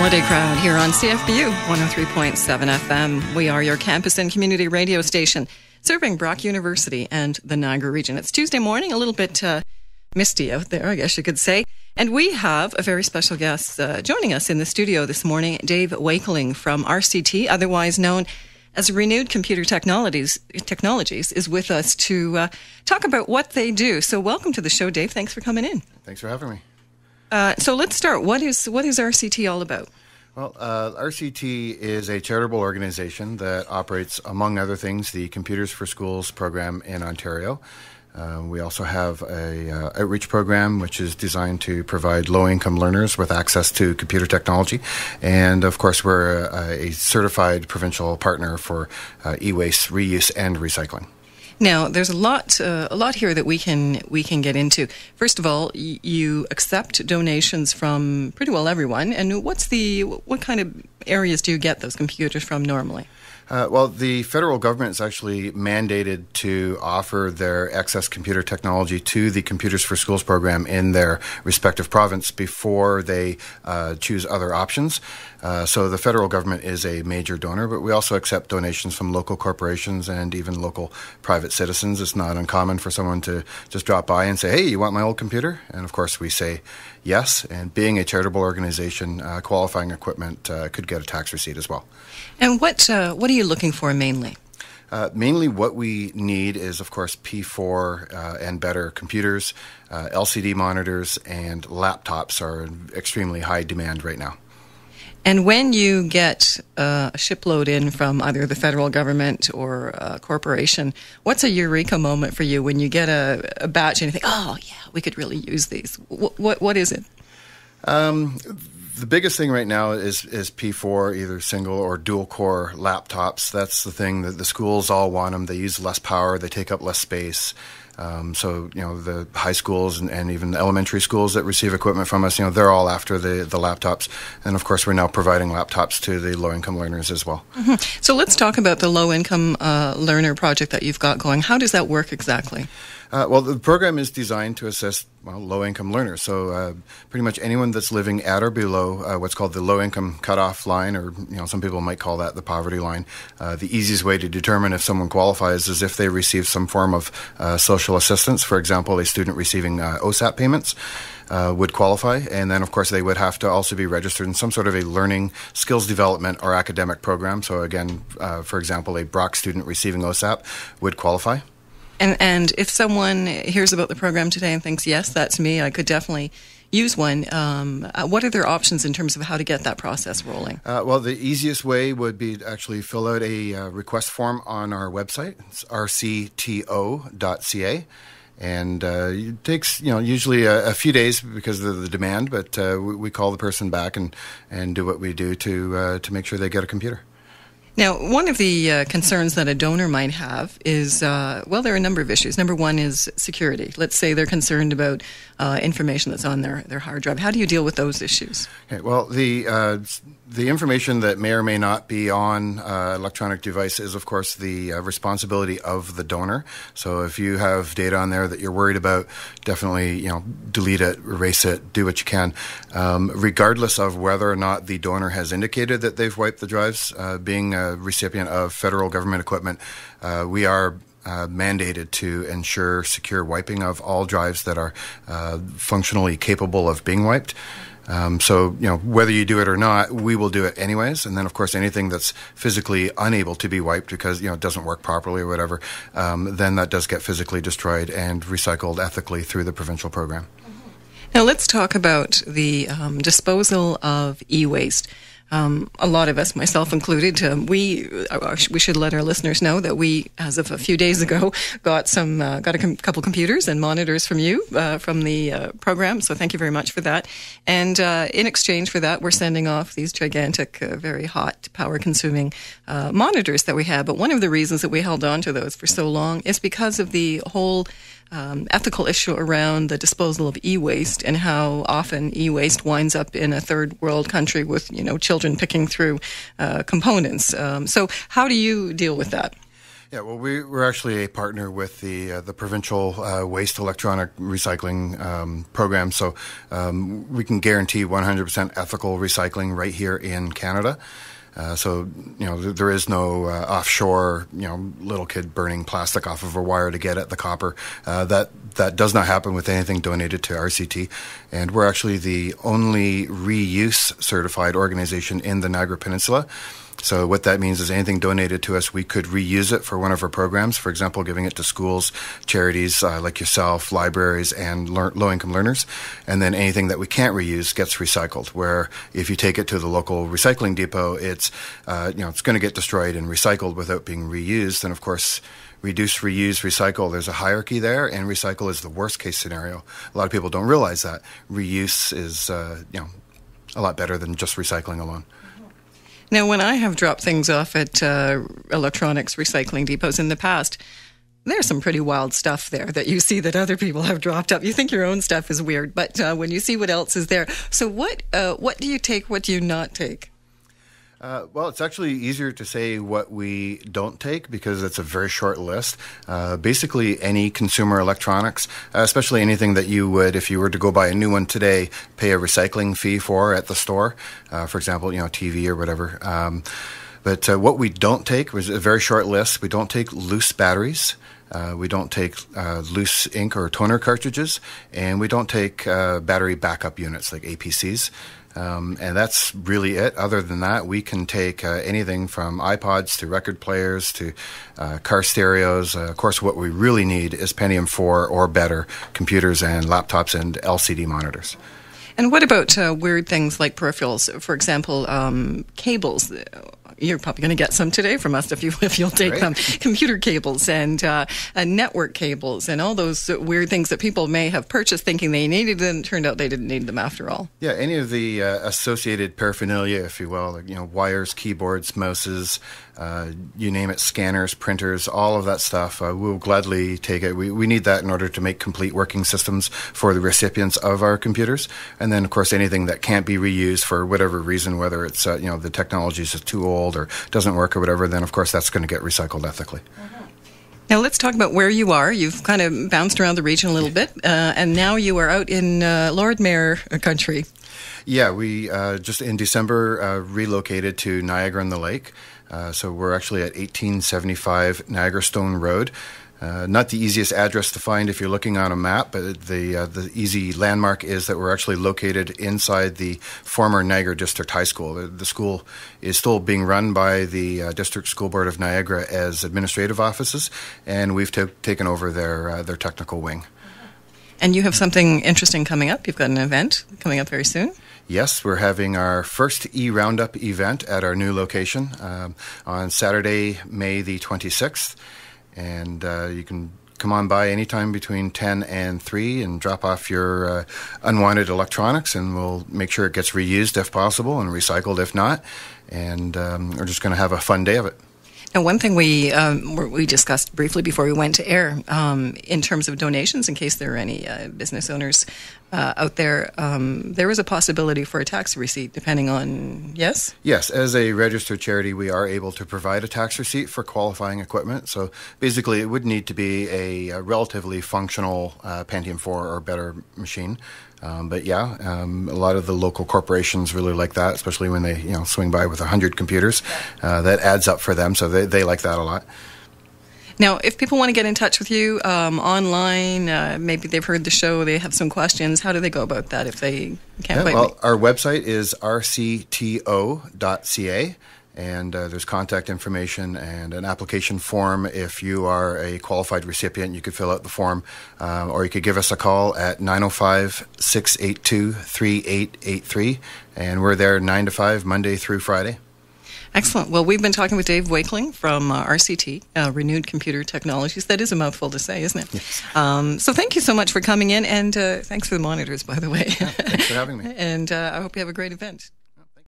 Holiday Crowd here on CFBU 103.7 FM. We are your campus and community radio station serving Brock University and the Niagara region. It's Tuesday morning, a little bit misty out there, I guess you could say. And we have a very special guest joining us in the studio this morning, Dave Wakeling from RCT, otherwise known as Renewed Computer Technologies, is with us to talk about what they do. So welcome to the show, Dave. Thanks for coming in. Thanks for having me. So let's start. What is RCT all about? Well, RCT is a charitable organization that operates, among other things, the Computers for Schools program in Ontario. We also have a outreach program which is designed to provide low-income learners with access to computer technology. And, of course, we're a certified provincial partner for e-waste, reuse, and recycling. Now, there's a lot here that we can get into. First of all, you accept donations from pretty well everyone. And what kind of areas do you get those computers from normally? Well, the federal government is actually mandated to offer their excess computer technology to the Computers for Schools program in their respective province before they choose other options. So the federal government is a major donor, but we also accept donations from local corporations and even local private citizens. It's not uncommon for someone to just drop by and say, hey, you want my old computer? And of course we say yes. And being a charitable organization, qualifying equipment could get a tax receipt as well. And what are you looking for mainly? Mainly what we need is, of course, P4 and better computers. LCD monitors and laptops are in extremely high demand right now. And when you get a shipload in from either the federal government or a corporation, what's a eureka moment for you when you get a batch and you think, oh, yeah, we could really use these? What is it? The biggest thing right now is P4, either single or dual core laptops. That's the thing that the schools all want them. They use less power. They take up less space. So, the high schools and even the elementary schools that receive equipment from us, they're all after the laptops. And, of course, we're now providing laptops to the low-income learners as well. Mm-hmm. So let's talk about the low-income learner project that you've got going. How does that work exactly? Well, the program is designed to assist low-income learners. So pretty much anyone that's living at or below what's called the low-income cutoff line, or some people might call that the poverty line. The easiest way to determine if someone qualifies is if they receive some form of social assistance. For example, a student receiving OSAP payments would qualify. And then, of course, they would have to also be registered in some sort of a learning, skills development, or academic program. So again, for example, a Brock student receiving OSAP would qualify. And if someone hears about the program today and thinks, yes, that's me, I could definitely use one, what are their options in terms of how to get that process rolling? Well, the easiest way would be to actually fill out a request form on our website. It's RCTO.ca. And it takes, usually a few days because of the demand, but we call the person back and do what we do to make sure they get a computer. Now, one of the concerns that a donor might have is, there are a number of issues. Number one is security. Let's say they're concerned about information that's on their hard drive. How do you deal with those issues? Okay, well, the information that may or may not be on electronic device is, of course, the responsibility of the donor. So if you have data on there that you're worried about, definitely, delete it, erase it, do what you can. Regardless of whether or not the donor has indicated that they've wiped the drives, being a recipient of federal government equipment, we are mandated to ensure secure wiping of all drives that are functionally capable of being wiped. So, whether you do it or not, we will do it anyways. And then, of course, anything that's physically unable to be wiped because, it doesn't work properly or whatever, then that does get physically destroyed and recycled ethically through the provincial program. Now, let's talk about the disposal of e-waste. A lot of us, myself included, we should let our listeners know that we, as of a few days ago, got a couple computers and monitors from you, from the program. So thank you very much for that. And in exchange for that, we're sending off these gigantic, very hot, power-consuming monitors that we have. But one of the reasons that we held on to those for so long is because of the whole ethical issue around the disposal of e-waste and how often e-waste winds up in a third world country with, children picking through components. So how do you deal with that? Yeah, well, we're actually a partner with the provincial waste electronic recycling program, so we can guarantee 100% ethical recycling right here in Canada. So, there is no offshore, little kid burning plastic off of a wire to get at the copper. That does not happen with anything donated to RCT. And we're actually the only reuse certified organization in the Niagara Peninsula. So what that means is anything donated to us, we could reuse it for one of our programs. For example, giving it to schools, charities like yourself, libraries, and low-income learners. And then anything that we can't reuse gets recycled. Where if you take it to the local recycling depot, it's it's going to get destroyed and recycled without being reused. And of course, reduce, reuse, recycle. There's a hierarchy there, and recycle is the worst case scenario. A lot of people don't realize that reuse is a lot better than just recycling alone. Now, when I have dropped things off at electronics recycling depots in the past, there's some pretty wild stuff there that you see that other people have dropped up. You think your own stuff is weird, but when you see what else is there. So what do you take, what do you not take? Well, it's actually easier to say what we don't take because it's a very short list. Basically, any consumer electronics, especially anything that you would, if you were to go buy a new one today, pay a recycling fee for at the store. For example, TV or whatever. But what we don't take was a very short list. We don't take loose batteries. We don't take loose ink or toner cartridges. And we don't take battery backup units like APCs. And that's really it. Other than that, we can take anything from iPods to record players to car stereos. Of course, what we really need is Pentium 4 or better computers and laptops and LCD monitors. And what about weird things like peripherals? For example, cables. You're probably going to get some today from us if you'll take them. Computer cables and network cables and all those weird things that people may have purchased thinking they needed them. Turned out they didn't need them after all. Yeah, any of the associated paraphernalia, if you will, like, wires, keyboards, mouses, you name it, scanners, printers, all of that stuff, we'll gladly take it. We need that in order to make complete working systems for the recipients of our computers. And then, of course, anything that can't be reused for whatever reason, whether it's the technology is too old or doesn't work or whatever, then of course that's going to get recycled ethically. Now let's talk about where you are. You've kind of bounced around the region a little bit, and now you are out in Lord Mayor country. Yeah, we just in December relocated to Niagara on the Lake. So we're actually at 1875 Niagara Stone Road. Not the easiest address to find if you're looking on a map, but the easy landmark is that we're actually located inside the former Niagara District High School. The school is still being run by the District School Board of Niagara as administrative offices, and we've taken over their technical wing. And you have something interesting coming up. You've got an event coming up very soon. Yes, we're having our first E-Roundup event at our new location on Saturday, May the 26th. And you can come on by anytime between 10 and 3 and drop off your unwanted electronics, and we'll make sure it gets reused if possible and recycled if not. And we're just going to have a fun day of it. Now, one thing we discussed briefly before we went to air, in terms of donations, in case there are any business owners out there, there is a possibility for a tax receipt, depending on, yes? Yes, as a registered charity, we are able to provide a tax receipt for qualifying equipment. So basically, it would need to be a relatively functional Pentium 4 or better machine. But yeah, a lot of the local corporations really like that, especially when they swing by with 100 computers. That adds up for them, so they like that a lot. Now, if people want to get in touch with you online, maybe they've heard the show, they have some questions, how do they go about that if they can't quite Well, our website is rcto.ca. And there's contact information and an application form. If you are a qualified recipient, you could fill out the form, or you could give us a call at 905-682-3883. And we're there 9 to 5, Monday through Friday. Excellent. Well, we've been talking with Dave Wakeling from RCT, Renewed Computer Technologies. That is a mouthful to say, isn't it? Yes. So thank you so much for coming in, and thanks for the monitors, by the way. Yeah, thanks for having me. And I hope you have a great event.